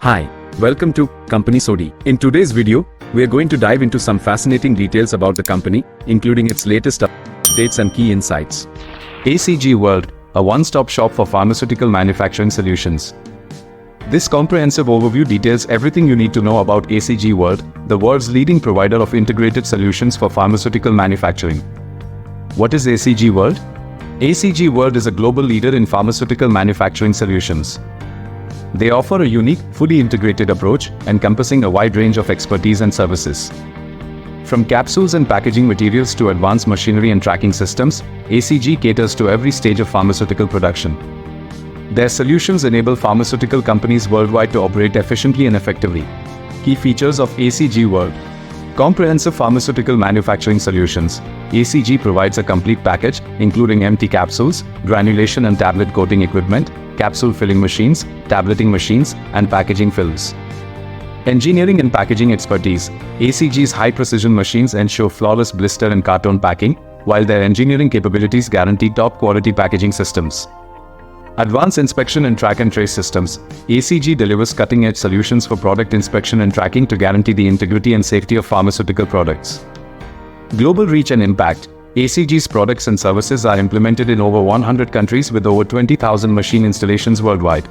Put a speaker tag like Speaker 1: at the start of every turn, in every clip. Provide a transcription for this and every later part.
Speaker 1: Hi, welcome to Company Sodi. In today's video, we are going to dive into some fascinating details about the company, including its latest updates and key insights. ACG World, a one-stop shop for pharmaceutical manufacturing solutions. This comprehensive overview details everything you need to know about ACG World, the world's leading provider of integrated solutions for pharmaceutical manufacturing. What is ACG World? ACG World is a global leader in pharmaceutical manufacturing solutions. They offer a unique, fully integrated approach, encompassing a wide range of expertise and services. From capsules and packaging materials to advanced machinery and tracking systems, ACG caters to every stage of pharmaceutical production. Their solutions enable pharmaceutical companies worldwide to operate efficiently and effectively. Key features of ACG World: comprehensive pharmaceutical manufacturing solutions. ACG provides a complete package, including empty capsules, granulation and tablet coating equipment, capsule filling machines, tableting machines, and packaging films. Engineering and packaging expertise. ACG's high-precision machines ensure flawless blister and carton packing, while their engineering capabilities guarantee top-quality packaging systems. Advanced inspection and track and trace systems. ACG delivers cutting-edge solutions for product inspection and tracking to guarantee the integrity and safety of pharmaceutical products. Global reach and impact. ACG's products and services are implemented in over 100 countries with over 20,000 machine installations worldwide.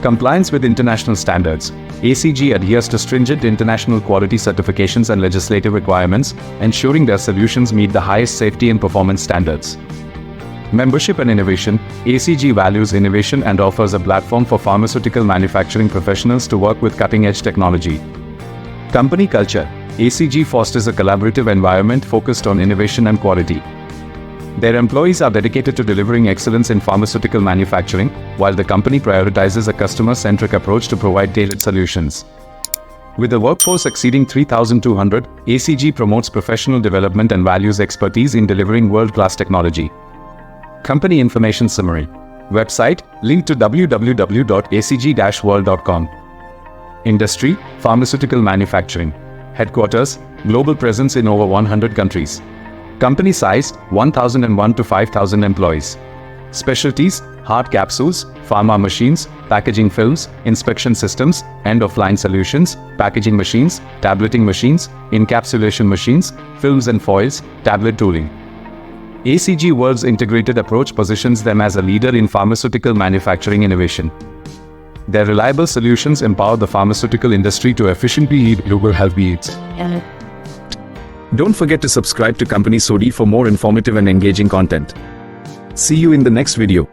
Speaker 1: Compliance with international standards. ACG adheres to stringent international quality certifications and legislative requirements, ensuring their solutions meet the highest safety and performance standards. Membership and innovation. ACG values innovation and offers a platform for pharmaceutical manufacturing professionals to work with cutting-edge technology. Company culture. ACG fosters a collaborative environment focused on innovation and quality. Their employees are dedicated to delivering excellence in pharmaceutical manufacturing, while the company prioritizes a customer-centric approach to provide tailored solutions. With a workforce exceeding 3,200, ACG promotes professional development and values expertise in delivering world-class technology. Company information summary. Website, link to www.acg-world.com. Industry, pharmaceutical manufacturing. Headquarters, global presence in over 100 countries. Company size, 1,001 to 5,000 employees. Specialties, hard capsules, pharma machines, packaging films, inspection systems, end-of-line solutions, packaging machines, tableting machines, encapsulation machines, films and foils, tablet tooling. ACG World's integrated approach positions them as a leader in pharmaceutical manufacturing innovation. Their reliable solutions empower the pharmaceutical industry to efficiently meet global health needs. Don't forget to subscribe to Company Sodi for more informative and engaging content. See you in the next video.